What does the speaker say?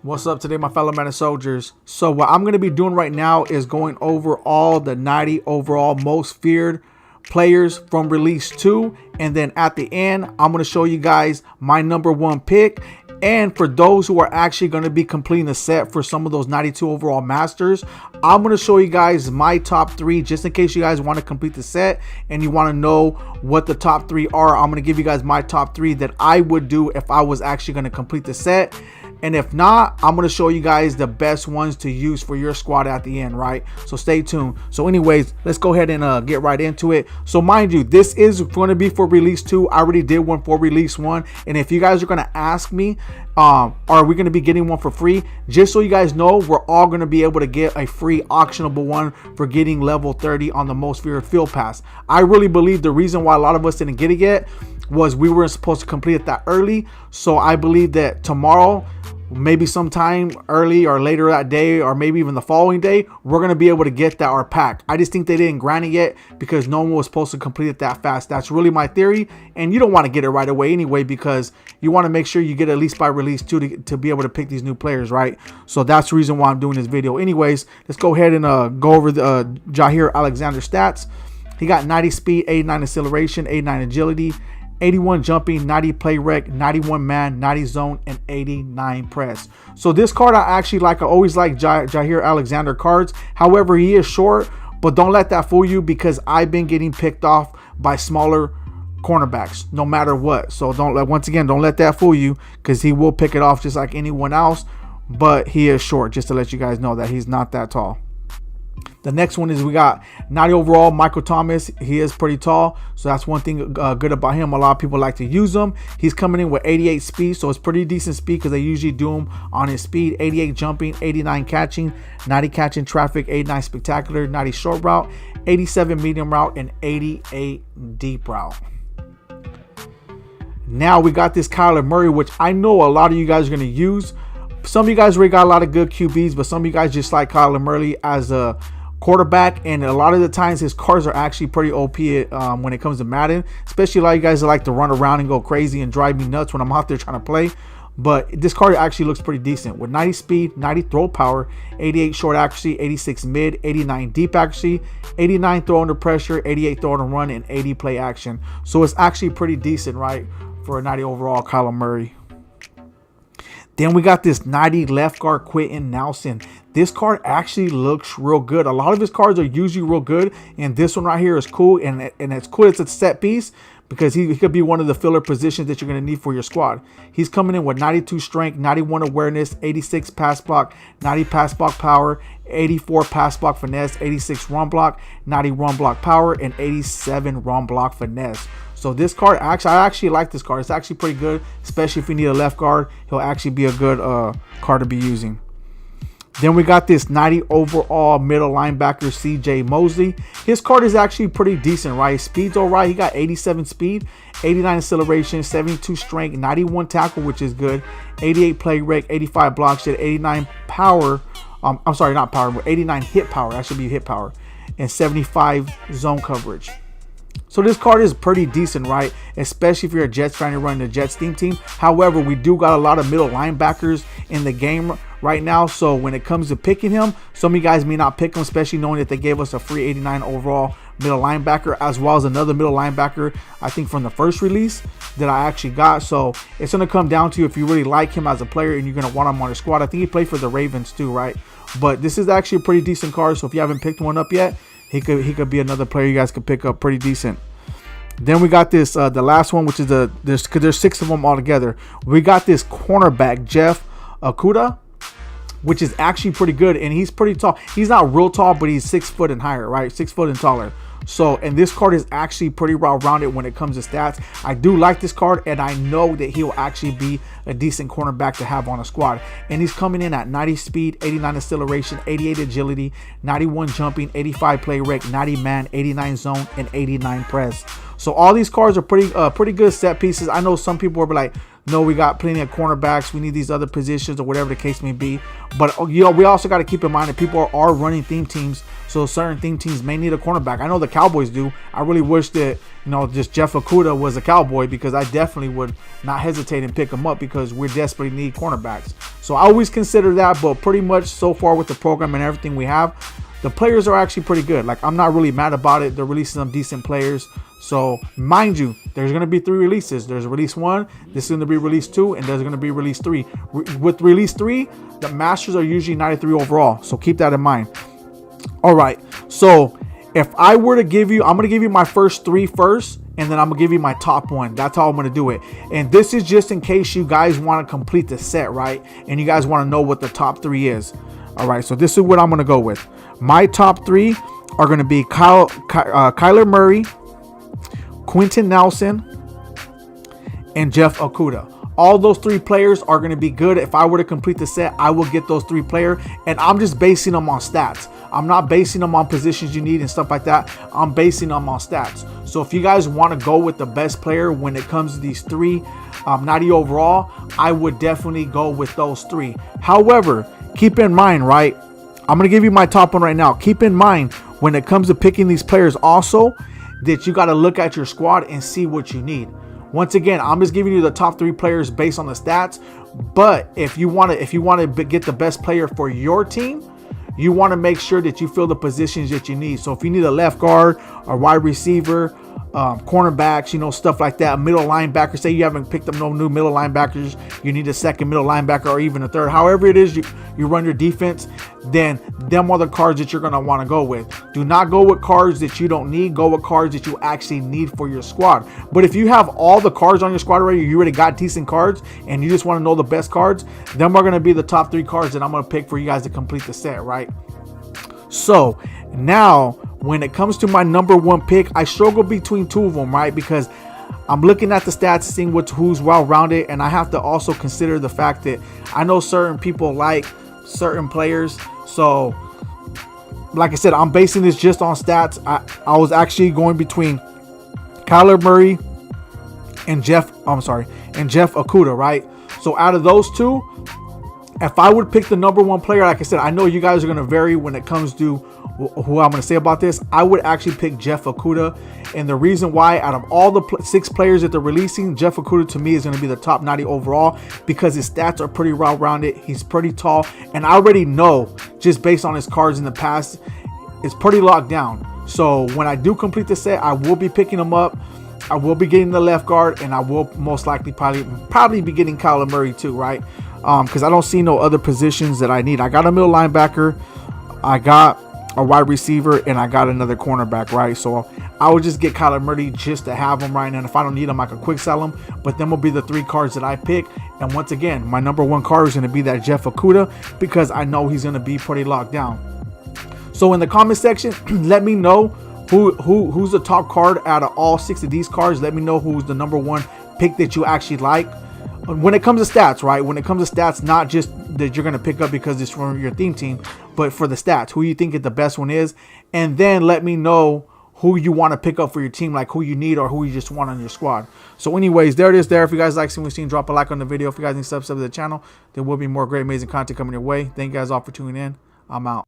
What's up today, my fellow Madden soldiers? So what I'm going to be doing right now is going over all the 90 overall most feared players from release 2, and then at the end I'm going to show you guys my #1 pick. And for those who are actually going to be completing the set for some of those 92 overall masters, I'm going to show you guys my top 3 just in case you guys want to complete the set and you want to know what the top 3 are. I'm going to give you guys my top 3 that I would do if I was actually going to complete the set. And if not, I'm going to show you guys the best ones to use for your squad at the end, right? So stay tuned. So anyways, let's go ahead and get right into it. So mind you, this is going to be for release 2. I already did one for release 1. And if you guys are going to ask me, are we going to be getting one for free? Just so you guys know, we're all going to be able to get a free auctionable one for getting level 30 on the most feared field pass. I really believe the reason why a lot of us didn't get it yet was we weren't supposed to complete it that early. So I believe that tomorrow, maybe sometime early or later that day, or maybe even the following day, we're going to be able to get that our pack. I just think they didn't grant it yet because no one was supposed to complete it that fast. That's really my theory, and you don't want to get it right away anyway because you want to make sure you get at least by release 2 to be able to pick these new players, right? So that's the reason why I'm doing this video. Anyways, let's go ahead and go over the Jahir Alexander stats. He got 90 speed, 89 acceleration, 89 agility, 81 jumping, 90 play rec, 91 man, 90 zone, and 89 press. So this card I actually like. I always like Jahir Alexander cards. However, he is short, but don't let that fool you because I've been getting picked off by smaller cornerbacks no matter what. So don't let that fool you because he will pick it off just like anyone else, but he is short, just to let you guys know that he's not that tall. The next one is we got 90 overall Michael Thomas. He is pretty tall, so that's one thing good about him. A lot of people like to use him. He's coming in with 88 speed, so it's pretty decent speed because they usually do him on his speed. 88 jumping, 89 catching, 90 catching traffic, 89 spectacular, 90 short route, 87 medium route, and 88 deep route. Now we got this Kyler Murray, which I know a lot of you guys are going to use. Some of you guys already got a lot of good QBs, but some of you guys just like Kyler Murray as a quarterback, and a lot of the times his cards are actually pretty OP when it comes to Madden, especially a lot of you guys that like to run around and go crazy and drive me nuts when I'm out there trying to play. But this card actually looks pretty decent with 90 speed, 90 throw power, 88 short accuracy, 86 mid, 89 deep accuracy, 89 throw under pressure, 88 throw and run, and 80 play action. So it's actually pretty decent, right, for a 90 overall Kyler Murray. Then we got this 90 left guard Quentin Nelson. This card actually looks real good. A lot of his cards are usually real good, and this one right here is cool, and it's cool. It's a set piece because he could be one of the filler positions that you're going to need for your squad. He's coming in with 92 strength, 91 awareness, 86 pass block, 90 pass block power, 84 pass block finesse, 86 run block, 90 run block power, and 87 run block finesse. So this card, I actually like this card. It's actually pretty good, especially if you need a left guard. He'll actually be a good card to be using. Then we got this 90 overall middle linebacker CJ Mosley. His card is actually pretty decent, right? Speed's all right. He got 87 speed, 89 acceleration, 72 strength, 91 tackle, which is good, 88 play rec, 85 block shed, 89 power. I'm sorry, not power, but 89 hit power. That should be hit power, and 75 zone coverage. So this card is pretty decent, right? Especially if you're a Jets fan, you're running the Jets team. However, we do got a lot of middle linebackers in the game right now. So when it comes to picking him, some of you guys may not pick him, especially knowing that they gave us a free 89 overall middle linebacker, as well as another middle linebacker, I think from the first release that I actually got. So it's going to come down to if you really like him as a player and you're going to want him on your squad. I think he played for the Ravens too, right? But this is actually a pretty decent card. So if you haven't picked one up yet, he could be another player you guys could pick up pretty decent. Then we got this the last one, which is there's 6 of them all together. We got this cornerback Jeff Acuda, which is actually pretty good, and he's pretty tall. He's not real tall, but he's 6 foot and higher, right? 6 foot and taller. So, and this card is actually pretty well-rounded when it comes to stats. I do like this card, and I know that he'll actually be a decent cornerback to have on a squad. And he's coming in at 90 speed, 89 acceleration, 88 agility, 91 jumping, 85 play rec, 90 man, 89 zone, and 89 press. So all these cards are pretty good set pieces. I know some people will be like, no, we got plenty of cornerbacks, we need these other positions, or whatever the case may be. But you know, we also got to keep in mind that people are running theme teams, so certain theme teams may need a cornerback. I know the Cowboys do. I really wish that, you know, just Jeff Acuda was a Cowboy, because I definitely would not hesitate and pick him up, because we desperately need cornerbacks. So I always consider that, but pretty much so far with the program and everything we have, the players are actually pretty good. Like, I'm not really mad about it. They're releasing some decent players. So mind you, there's going to be 3 releases. There's release 1, this is going to be release 2, and there's going to be release 3. With release 3, the masters are usually 93 overall. So keep that in mind. All right. So if I were to give you, I'm going to give you my first 3 first, and then I'm going to give you my top 1. That's how I'm going to do it. And this is just in case you guys want to complete the set, right? And you guys want to know what the top 3 is. All right. So this is what I'm going to go with. My top 3 are going to be Kyler Murray, Quentin Nelson, and Jeff Acuda. All those 3 players are going to be good. If I were to complete the set, I will get those 3 players, and I'm just basing them on stats. I'm not basing them on positions you need and stuff like that. I'm basing them on stats. So if you guys want to go with the best player when it comes to these 3 90 overall, I would definitely go with those 3. However, keep in mind, right? I'm going to give you my top 1 right now. Keep in mind, when it comes to picking these players also, that you got to look at your squad and see what you need. Once again, I'm just giving you the top 3 players based on the stats. But if you want to get the best player for your team, you want to make sure that you fill the positions that you need. So if you need a left guard, a wide receiver, cornerbacks, you know, stuff like that, middle linebacker, say you haven't picked up no new middle linebackers, you need a second middle linebacker or even a third, however it is you run your defense, then them are the cards that you're going to want to go with. Do not go with cards that you don't need. Go with cards that you actually need for your squad. But if you have all the cards on your squad already, you already got decent cards, and you just want to know the best cards, them are going to be the top 3 cards that I'm going to pick for you guys to complete the set, right? So now, when it comes to my number 1 pick, I struggle between 2 of them, right? Because I'm looking at the stats, seeing who's well-rounded, and I have to also consider the fact that I know certain people like certain players. So, like I said, I'm basing this just on stats. I was actually going between Kyler Murray and Jeff Acuda, right? So out of those 2, if I would pick the number 1 player, like I said, I know you guys are going to vary when it comes to who I'm going to say about this. I would actually pick Jeff Acuda. And the reason why, out of all the 6 players that they're releasing, Jeff Acuda to me is going to be the top 90 overall because his stats are pretty well-rounded. He's pretty tall. And I already know, just based on his cards in the past, it's pretty locked down. So when I do complete the set, I will be picking him up. I will be getting the left guard, and I will most likely probably be getting Kyler Murray too, right? Because I don't see no other positions that I need. I got a middle linebacker, I got a wide receiver, and I got another cornerback, right? So I would just get Kyler Murray just to have him, right? And if I don't need him, I can quick sell him. But then will be the 3 cards that I pick. And once again, my number 1 card is going to be that Jeff Acuda because I know he's going to be pretty locked down. So in the comment section, let me know who's the top card out of all 6 of these cards. Let me know who's the number 1 pick that you actually like. When it comes to stats, right? When it comes to stats, not just that you're going to pick up because it's from your theme team, but for the stats, who you think the best one is. And then let me know who you want to pick up for your team, like who you need or who you just want on your squad. So anyways, there it is there. If you guys like seeing what we've seen, drop a like on the video. If you guys need subs to the channel, there will be more great, amazing content coming your way. Thank you guys all for tuning in. I'm out.